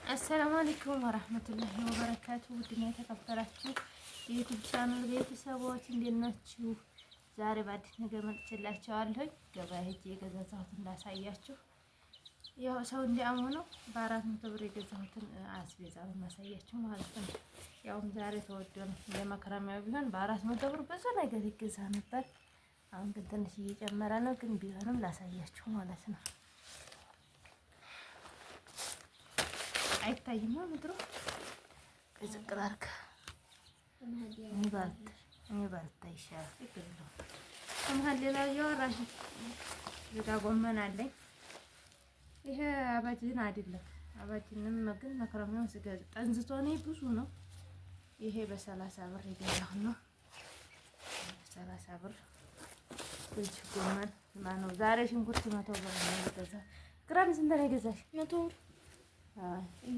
አሰላሙ አለይኩም ወራህመቱላሂ ወበረካቱ። ውድና የተከበራችሁ የዩቲዩብ ቻናል ቤተሰቦች እንዴት ናችሁ? ዛሬ በአዲስ ነገር መጥቼላችኋለሁ። ገበያ ሄጄ የገዛሁትን እንዳሳያችሁ። ያው ሰው እንዲያሙ ነው በ400 ብር የገዛሁትን አስቤዛ ማሳያችሁ ማለት ነው። ያውም ዛሬ ተወዶ ነው። ለመክረሚያው ቢሆን በ400 ብር ብዙ ነገር ይገዛ ነበር። አሁን ግን ትንሽ እየጨመረ ነው፣ ግን ቢሆንም ላሳያችሁ ማለት ነው። አይታይማ ምድሩ ዝቅር አድርግ ባልታ ይሻላል። ይገኛል ከመሀል ሌላ እያወራሽ ዝጋ ጎመን አለኝ። ይሄ አባጅን አይደለም። አባጅንም ግን መክረሚያውን ስገዛ ጠንዝቶ ነው ብዙ ነው። ይሄ በ30 ብር የገዛሁ ነው። 30 ብር እጅ ጎመን ማነው ዛሬ ሽንኩርት 100 ብር ነው የገዛሁ። ግራም ስንት ነው የገዛሽ? 100 ብር።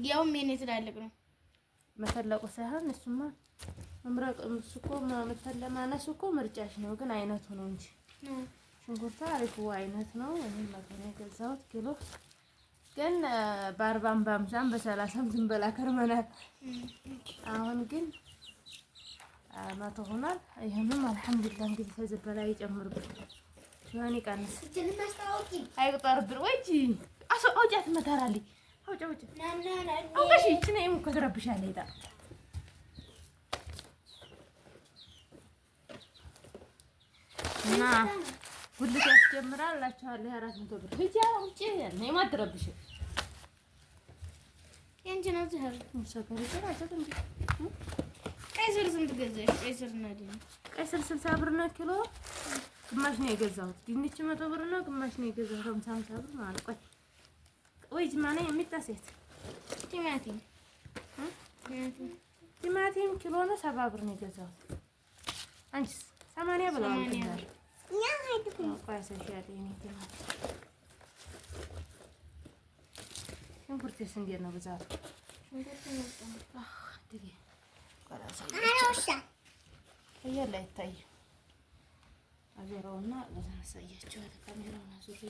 ያውም የኔ ትላልቅ ነው መፈለቁ ሳይሆን እሱማ መምረቅ እኮ ማነሱ እኮ ምርጫሽ ነው፣ ግን አይነቱ ነው እንጂ ሽንኩርቱ አሪፉ አይነት ነው። እኔም መቶ ነው የገዛሁት ኪሎ፣ ግን በ40 በ50 በ30 ዝም ብላ ከርመናል። አሁን ግን 100 ሆኗል። ይሄንም አልሐምዱሊላህ እንግዲህ ከዚህ በላይ ይጨምርብን ሲሆን ይቀንስ አይቆጠርብን ወይ እንጂ አውጫት መታራልኝ አውጫ አውቃሽ እቺ ነው የምከረብሻለሁ ይጣ እና ሁልሽ ያስጀምራል እላችኋለሁ። 400 ብር ሂጂ አውጪ ነው የማትረብሽ ያንቺ ነው ዘህር ሰፈር ይሰራጨት እንዴ? ቀይ ስር ስንት ገዛሽ? ቀይ ስር እና ድንች ቀይ ስር 60 ብር ነው ኪሎ፣ ግማሽ ነው የገዛሁት። ድንች 100 ብር ነው፣ ግማሽ ነው የገዛሁት 50 ብር ማለት ቆይ ወይ ጅማኔ የሚጣሴት ቲማቲም ኪሎ ነው 70 ብር ነው የገዛሁት። አንቺስ 80 ብለዋል። ሽንኩርትስ እንዴት ነው ብዛቱ? እያለ አይታይም። አዞረውና ለማሳያቸዋለሁ። ካሜራውን አዙሬ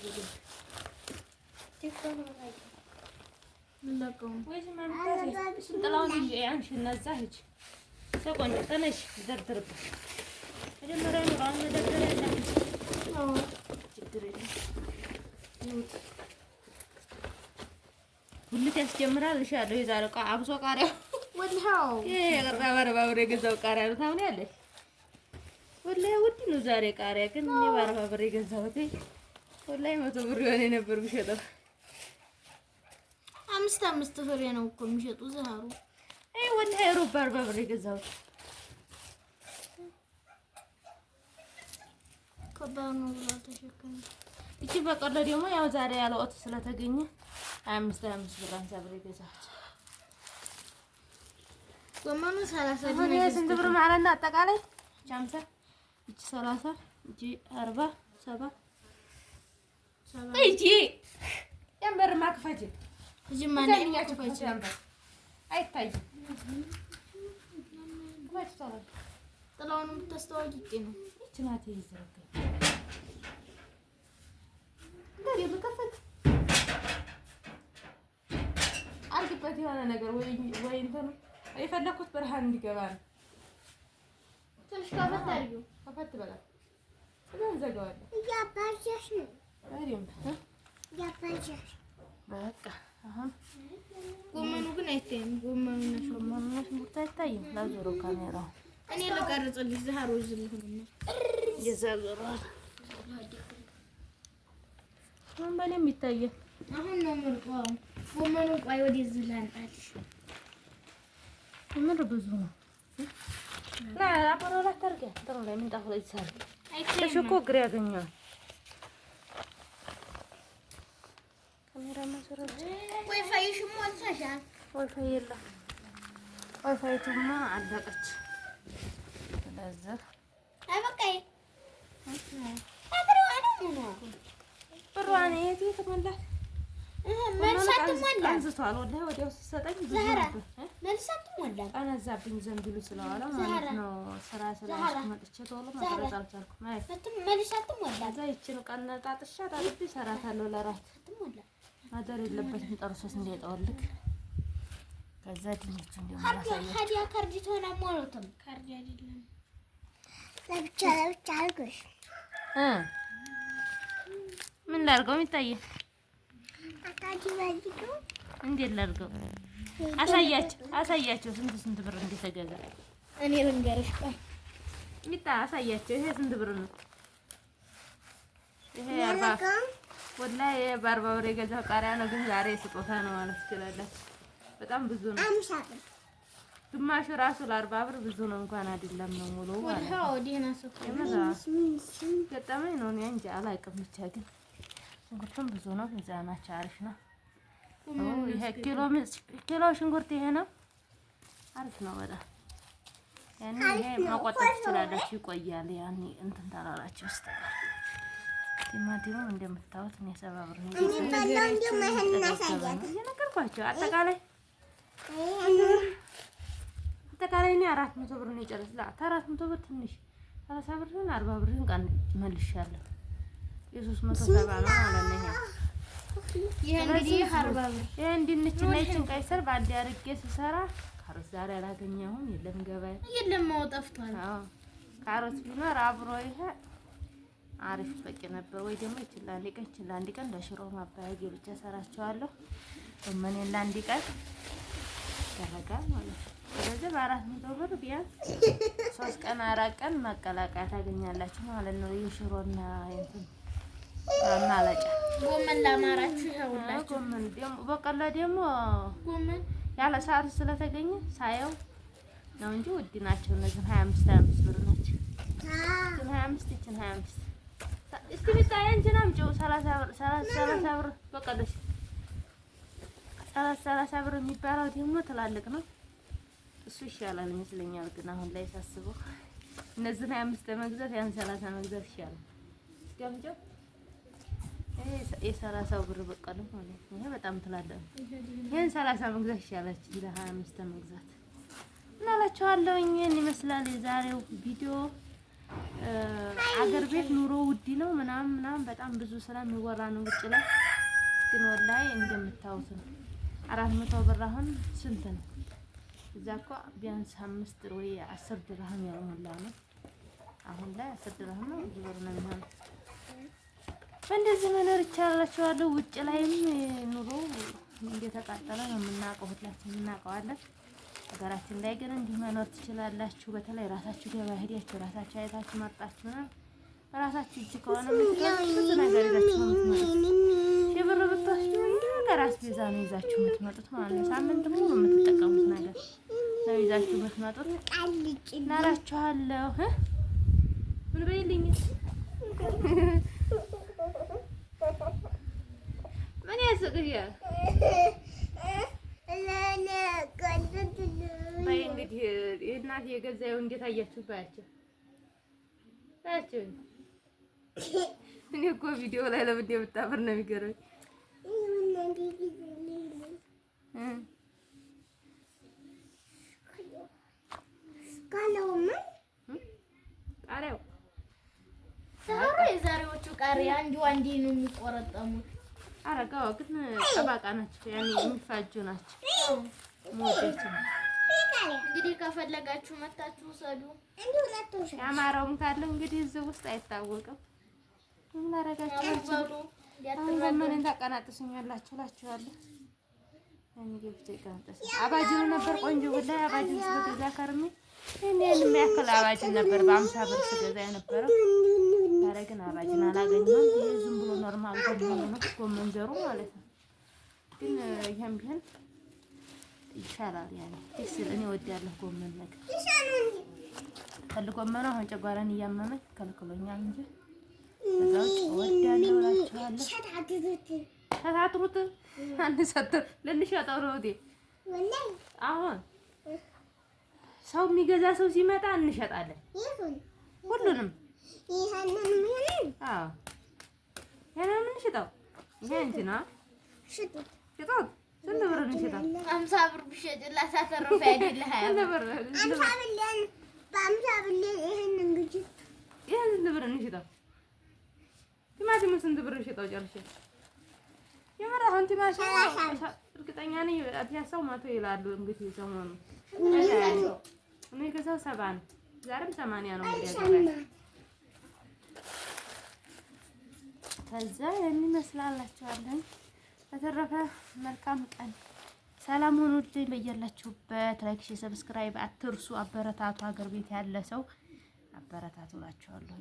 ሁለት ያስጀምራል እልሻለሁ። የዛሬው ዕቃ አብሶ ቃሪያ በ40 ብር የገዛው ቃሪያ ነው ታምኛለሽ? ወላሂ ውድ ነው ዛሬ ቃሪያ፣ ግን እኔ በ40 ብር የገዛሁት ወላሂ 100 ብር የሆነ ነበር የሚሸጠው። 5 ፍሬ ነው እኮ የሚሸጡ ዘሃሩ። አይ ወላሂ ሩብ 40 ብር የገዛሁት ከባድ ነው ብላ ተሸከመ። እቺ በቀለ ደግሞ ያው ዛሬ ያለ ወጥ ስለተገኘ 25 ብር 50 ብር የገዛሁት። ጎመኑ 30 ብር ነው። ስንት ብር ማለት ነው አጠቃላይ? 50 እቺ 30 እቺ 40 70 እጂ ያምበር ማክፋጅ እጂ ማን ያክፋጅ ያምበር አይታይም። ጥላውንም ተስተዋጅ ነው እቺ ናት ይዘረጋ እንዴ በከፈት አልገበት የሆነ ነገር ወይ እንትን የፈለኩት ብርሃን እንዲገባ ነው። ትንሽ ከፈት አድርጊው። ከፈት በላ እዛን ዘጋዋለሁ። ያባጃሽ ነው አይደል? ያባጃሽ በቃ አሁን ጎመኑ ግን አይታይም። ጎመኑና ሽንኩርቱ አይታይም። ላዞረው ካሜራው እኔ ልቀርጽልሽ ዘሃሩ ዝልሁና ይዘዘራል። አሁን በኔም ይታያል። አሁን ነው ምርቋው ጎመኑ ቆይ ወደዚህ ላንጣልሽ። ምን ብዙ ነው ና አባራላ ታርገ ጥሩ ላይ ምን ጣፍ ላይ ይሳል ተሽኮ ግሬ ያገኛል። ካሜራ ማሰራት ዋይፋይሽ ሞልተሻል? ዋይፋይ የለም። ዋይፋይቱማ አለቀች። ስለዚህ አበቃይ አጥራው ነው ብሯን የት ተሞላት? መልሳት ሞላ አንስቷል። ወላሂ ወዲያው ሲሰጠኝ መልሳት ሞላ አነዛብኝ ዘንብሉ ስለዋለ ማለት ነው። ስራ መጥቼ ቶሎ መቅረጽ አልቻልኩም። ማለት መልሳት ሞላ እዛ ይችን ቀነጣጥሻ ታጥቢ እሰራታለሁ። ለራት ማደር የለበትም ጠርሶስ እንዲጠወልግ ከዛ ድንች እንደምናሳየው ካርዲ ካርዲ ተሆነ ሞልቶም ካርዲ አይደለም ለብቻ አድርገሽ ምን ላድርገው የሚታየ አታጂ ባጂቱ እንዴት ላድርገው? አሳያቸው ስንት ብር እንደተገዛ እኔ ልንገርሽ። ቆይ ሚጣ አሳያቸው። ይሄ ስንት ብር ነው? ይሄ 40 ወላሂ በ40 ብር የገዛው ቃሪያ ነው፣ ግን ዛሬ ስጦታ ነው ማለት ትችላለች። በጣም ብዙ ነው። ግማሹ ራሱ ለ40 ብር ብዙ ነው እንኳን አይደለም ነው ሙሉ ማለት ነው። ወዲህና ሶፍ ገጠመኝ ነው። እኔ እንጃ አላውቅም። ብቻ ግን ሽንኩርቱም ብዙ ነው። ሚዛናቸው አሪፍ ነው። ይሄ ኪሎ ሽንኩርት ይሄ ነው። አሪፍ ነው በጣም ያኔ ይሄ ማቆጠጥ ትችላላችሁ፣ ይቆያል። ያኔ እንትን ታላላችሁ ውስጥ ቲማቲሙም እንደምታዩት ነው 70 ብር ነው። እየነገርኳቸው አጠቃላይ እኔ 400 ብር ነው የጨረስኩት። 400 ብር ትንሽ 30 ብርን 40 ብርን ቀን መልሻለሁ። የ370 ነው ማለት ነው። ይሄ እንግዲህ 40 ብር ይሄ እንድንችና ይችን ቀይ ስር ባንዴ አድርጌ ስሰራ ካሮት ዛሬ አላገኘሁም። የለም ገበያ የለም ጠፍቷል። አዎ ካሮት ቢኖር አብሮ ይሄ አሪፍ በቂ ነበር። ወይ ደግሞ ይችላል አንድ ቀን ለሽሮ ማባያ ብቻ ሰራቸዋለሁ። ጎመኔን ለአንድ ቀን ያረጋል ማለት ነው። ስለዚህ በ400 ብር ቢያንስ 3 ቀን 4 ቀን መቀላቀያ ታገኛላችሁ ማለት ነው። የሽሮና እንትን ማለጫ ጎመን ላማራችሁ ይኸውላችሁ። ጎመን ደግሞ በቀላ ደግሞ ጎመን ያለ ሰዓት ስለተገኘ ሳየው ነው እንጂ ውድ ናቸው። እነዚህ 25 ብር ናቸው። 25 ይችን 25 እስኪ ብታይ አንቺና አምጪው 30 ብር በቀለሽ 30 ብር የሚባለው ደግሞ ትላልቅ ነው። እሱ ይሻላል ይመስለኛል። ግን አሁን ላይ ሳስበው እነዚህን 25 መግዛት ያን 30 መግዛት ይሻላል። እስኪ አምጪው የ30 ብር በቀለ ማለት ነው። ይሄ በጣም ትላልቅ ነው። ይሄን 30 መግዛት ይሻላል እንጂ 25 መግዛት እናላችኋለሁ። ይሄን ይመስላል የዛሬው ቪዲዮ። አገር ቤት ኑሮ ውድ ነው ምናምን በጣም ብዙ ስለሚወራ ነው ውጭ ላይ። ግን ወላሂ እንደምታዩት ነው 400 ብር አሁን ስንት ነው? እዛ እኮ ቢያንስ 5 ወይ 10 ድርሃም ያልሞላ ነው። አሁን ላይ 10 ድርሃም ነው ብዙ ብር ነው የሚሆነው። በእንደዚህ መኖር ይቻላችኋል። ውጭ ላይም ኑሮ እንደተቃጠለ ነው የምናውቀው፣ ሁላችንም እናውቀዋለን። ሀገራችን ላይ ግን እንዲህ መኖር ትችላላችሁ። በተለይ ራሳችሁ ገበያ ሄዳችሁ ራሳችሁ አይታችሁ መርጣችሁ ነው ራሳችሁ እጅ ከሆነ ብዙ ነገር ይዛችሁ የምትመጡት። የብር ብትወስዱ ነገር አስቤዛ ነው ይዛችሁ የምትመጡት ማለት ነው። ሳምንት ሙሉ የምትጠቀሙት ነገር ነው ይዛችሁ የምትመጡት እናላችኋለሁ። ምን በይልኝ ምን ያስቅሻል? በይ እንግዲህ እናቴ የገዛው እንዴት አያችሁ? ባያችሁ እኔ እኮ ቪዲዮ ላይ ለምን እንደምታፈር ነው የሚገርመኝ። ቃሪያው የዛሬዎቹ ቃሪያ አንዴ ነው የሚቆረጠሙት። አረጋው ግን ጠባቃ ናቸው፣ ያኔ የሚፋጁ ናቸው። ሞዴት እንግዲህ ከፈለጋችሁ መታችሁ ሰዱ። ያማረውም ካለ እንግዲህ እዚህ ውስጥ አይታወቅም። ምን አረጋችሁ? ጎመንን ታቀናጥሱኛላችሁ እላችኋለሁ። እኔ ገብቼ ቀንጠስ አባጅኑ ነበር ቆንጆ ወላሂ። አባጅኑ ስለገዛ ከርሜ እኔን የሚያክል አባጅን ነበር በ50 ብር ስገዛ የነበረው። ዛሬ ግን አባጅን አላገኘሁም። ይሄ ዝም ብሎ ኖርማል ጎመን ነው፣ ጎመን ዘሩ ማለት ነው። ግን ይሄም ቢሆን ይሻላል ያኔ ደስ ይላል። እኔ እወዳለሁ ጎመን ነገር ጎመን አሁን ጨጓራን እያመመኝ ከልክሎኛል እንጂ እዛው እወዳለሁ እላችኋለሁ። ተሳትሩት አንሰጥር ልንሸጠው ነው እንዴ? አሁን ሰው የሚገዛ ሰው ሲመጣ እንሸጣለን ሁሉንም። አዎ ያንን እንሽጠው። ይሄ እንትና ሽጡት ስንት ብር እንሽጠው? 50 ብር ብሸጥላት አተረፈ አይደለ? 20 ብር 50 ብር ይሄን እንግዲህ ይሄን ስንት ብር እንሽጠው? ቲማቲሙ ስንት ብር እንሽጠው? ጨርሼ የምር አሁን ቲማቲም እርግጠኛ ነኝ ፒያሳው 100 ይላሉ። እንግዲህ ሰሞኑን እኔ ገዛው 70 ነው። ዛሬም 80 ነው እንግዲህ ከዛ የሚመስላላችኋለን። በተረፈ መልካም ቀን፣ ሰላም ሁኑልኝ በያላችሁበት። ላይክ፣ ሼር፣ ሰብስክራይብ አትርሱ። አበረታቱ። ሀገር ቤት ያለ ሰው አበረታቱ እላችኋለሁ።